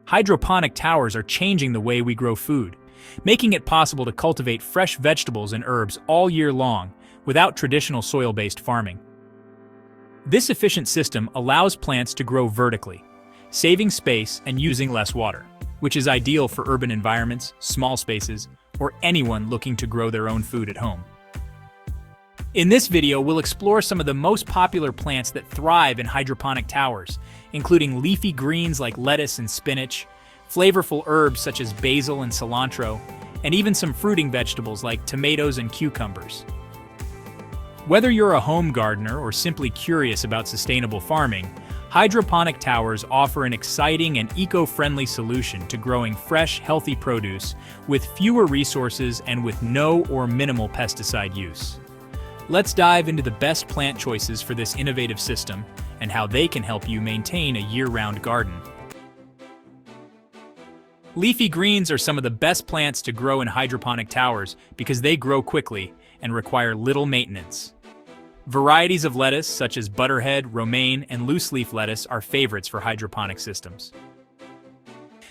Hydroponic towers are changing the way we grow food, making it possible to cultivate fresh vegetables and herbs all year long without traditional soil-based farming. This efficient system allows plants to grow vertically, saving space and using less water, which is ideal for urban environments, small spaces, or anyone looking to grow their own food at home. In this video, we'll explore some of the most popular plants that thrive in hydroponic towers, including leafy greens like lettuce and spinach, flavorful herbs such as basil and cilantro, and even some fruiting vegetables like tomatoes and cucumbers. Whether you're a home gardener or simply curious about sustainable farming, hydroponic towers offer an exciting and eco-friendly solution to growing fresh, healthy produce with fewer resources and with no or minimal pesticide use. Let's dive into the best plant choices for this innovative system and how they can help you maintain a year-round garden. Leafy greens are some of the best plants to grow in hydroponic towers because they grow quickly and require little maintenance. Varieties of lettuce such as butterhead, romaine, and loose-leaf lettuce are favorites for hydroponic systems.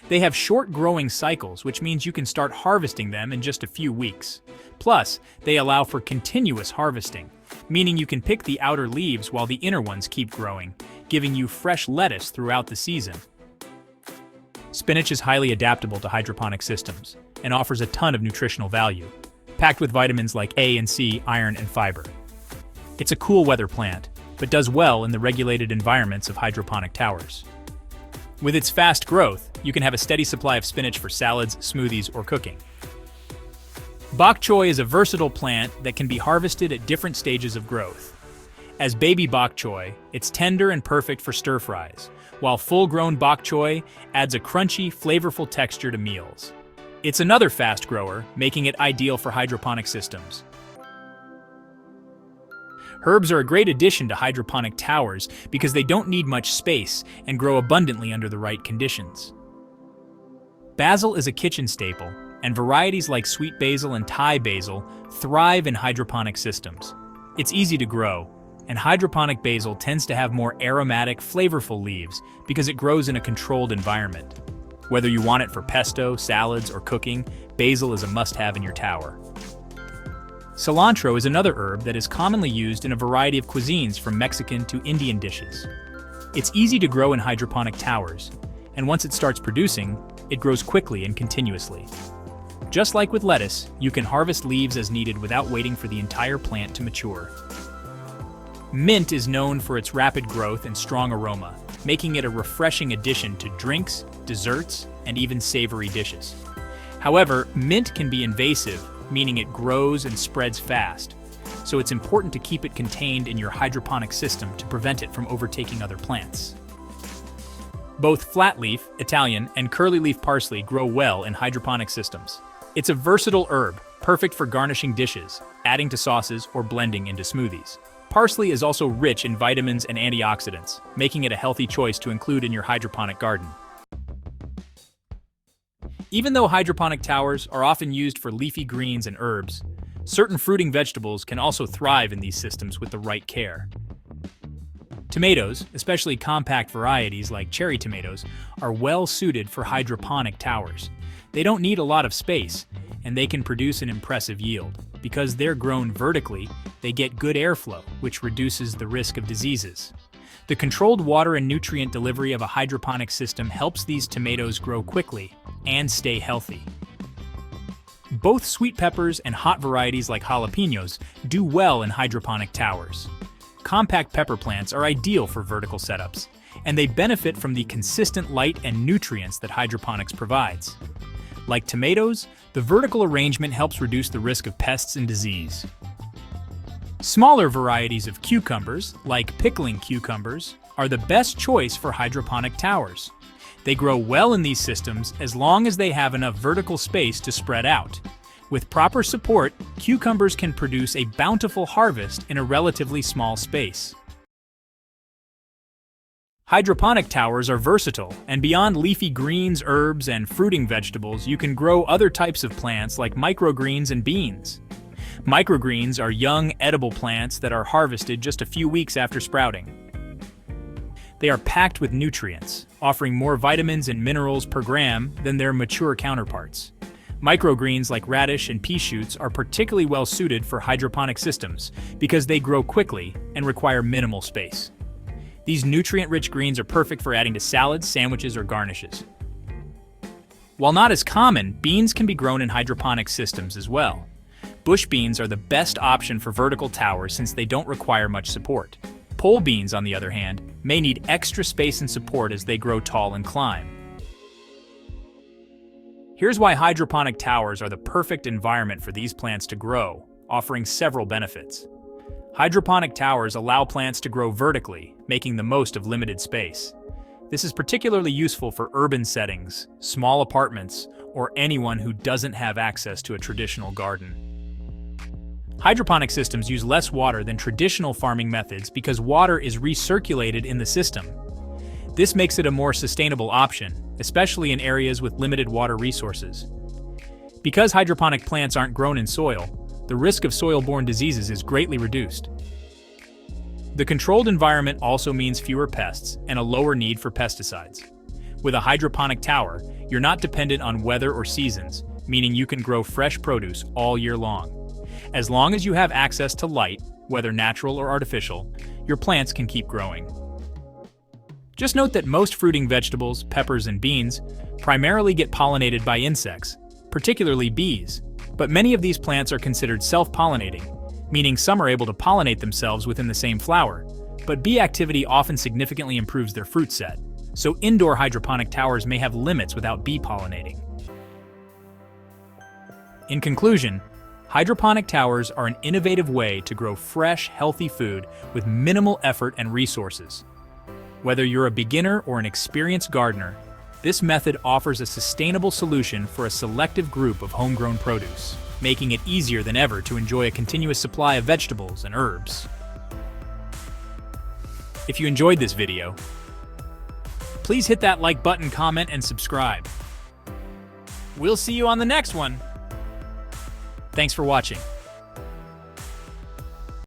They have short growing cycles, which means you can start harvesting them in just a few weeks. Plus, they allow for continuous harvesting, meaning you can pick the outer leaves while the inner ones keep growing, giving you fresh lettuce throughout the season. Spinach is highly adaptable to hydroponic systems and offers a ton of nutritional value, packed with vitamins like A and C, iron, and fiber. It's a cool weather plant, but does well in the regulated environments of hydroponic towers. With its fast growth, you can have a steady supply of spinach for salads, smoothies, or cooking. Bok choy is a versatile plant that can be harvested at different stages of growth. As baby bok choy, it's tender and perfect for stir-fries, while full-grown bok choy adds a crunchy, flavorful texture to meals. It's another fast grower, making it ideal for hydroponic systems. Herbs are a great addition to hydroponic towers because they don't need much space and grow abundantly under the right conditions. Basil is a kitchen staple, and varieties like sweet basil and Thai basil thrive in hydroponic systems. It's easy to grow, and hydroponic basil tends to have more aromatic, flavorful leaves because it grows in a controlled environment. Whether you want it for pesto, salads, or cooking, basil is a must-have in your tower. Cilantro is another herb that is commonly used in a variety of cuisines from Mexican to Indian dishes. It's easy to grow in hydroponic towers, and once it starts producing, it grows quickly and continuously. Just like with lettuce, you can harvest leaves as needed without waiting for the entire plant to mature. Mint is known for its rapid growth and strong aroma, making it a refreshing addition to drinks, desserts, and even savory dishes. However, mint can be invasive, meaning it grows and spreads fast, so it's important to keep it contained in your hydroponic system to prevent it from overtaking other plants. Both flatleaf, Italian, and curly-leaf parsley grow well in hydroponic systems. It's a versatile herb, perfect for garnishing dishes, adding to sauces, or blending into smoothies. Parsley is also rich in vitamins and antioxidants, making it a healthy choice to include in your hydroponic garden. Even though hydroponic towers are often used for leafy greens and herbs, certain fruiting vegetables can also thrive in these systems with the right care. Tomatoes, especially compact varieties like cherry tomatoes, are well suited for hydroponic towers. They don't need a lot of space, and they can produce an impressive yield. Because they're grown vertically, they get good airflow, which reduces the risk of diseases. The controlled water and nutrient delivery of a hydroponic system helps these tomatoes grow quickly and stay healthy. Both sweet peppers and hot varieties like jalapenos do well in hydroponic towers. Compact pepper plants are ideal for vertical setups, and they benefit from the consistent light and nutrients that hydroponics provides. Like tomatoes, the vertical arrangement helps reduce the risk of pests and disease. Smaller varieties of cucumbers, like pickling cucumbers, are the best choice for hydroponic towers. They grow well in these systems as long as they have enough vertical space to spread out. With proper support, cucumbers can produce a bountiful harvest in a relatively small space. Hydroponic towers are versatile, and beyond leafy greens, herbs, and fruiting vegetables, you can grow other types of plants like microgreens and beans. Microgreens are young, edible plants that are harvested just a few weeks after sprouting. They are packed with nutrients, offering more vitamins and minerals per gram than their mature counterparts. Microgreens like radish and pea shoots are particularly well suited for hydroponic systems because they grow quickly and require minimal space. These nutrient-rich greens are perfect for adding to salads, sandwiches, or garnishes. While not as common, beans can be grown in hydroponic systems as well. Bush beans are the best option for vertical towers since they don't require much support. Pole beans, on the other hand, may need extra space and support as they grow tall and climb. Here's why hydroponic towers are the perfect environment for these plants to grow, offering several benefits. Hydroponic towers allow plants to grow vertically, making the most of limited space. This is particularly useful for urban settings, small apartments, or anyone who doesn't have access to a traditional garden. Hydroponic systems use less water than traditional farming methods because water is recirculated in the system. This makes it a more sustainable option, especially in areas with limited water resources. Because hydroponic plants aren't grown in soil, the risk of soil-borne diseases is greatly reduced. The controlled environment also means fewer pests and a lower need for pesticides. With a hydroponic tower, you're not dependent on weather or seasons, meaning you can grow fresh produce all year long. As long as you have access to light, whether natural or artificial, your plants can keep growing. Just note that most fruiting vegetables, peppers, and beans primarily get pollinated by insects, particularly bees. But many of these plants are considered self-pollinating, meaning some are able to pollinate themselves within the same flower, but bee activity often significantly improves their fruit set, so indoor hydroponic towers may have limits without bee pollinating. In conclusion, hydroponic towers are an innovative way to grow fresh, healthy food with minimal effort and resources. Whether you're a beginner or an experienced gardener, this method offers a sustainable solution for a selective group of homegrown produce, making it easier than ever to enjoy a continuous supply of vegetables and herbs. If you enjoyed this video, please hit that like button, comment, and subscribe. We'll see you on the next one. Thanks for watching.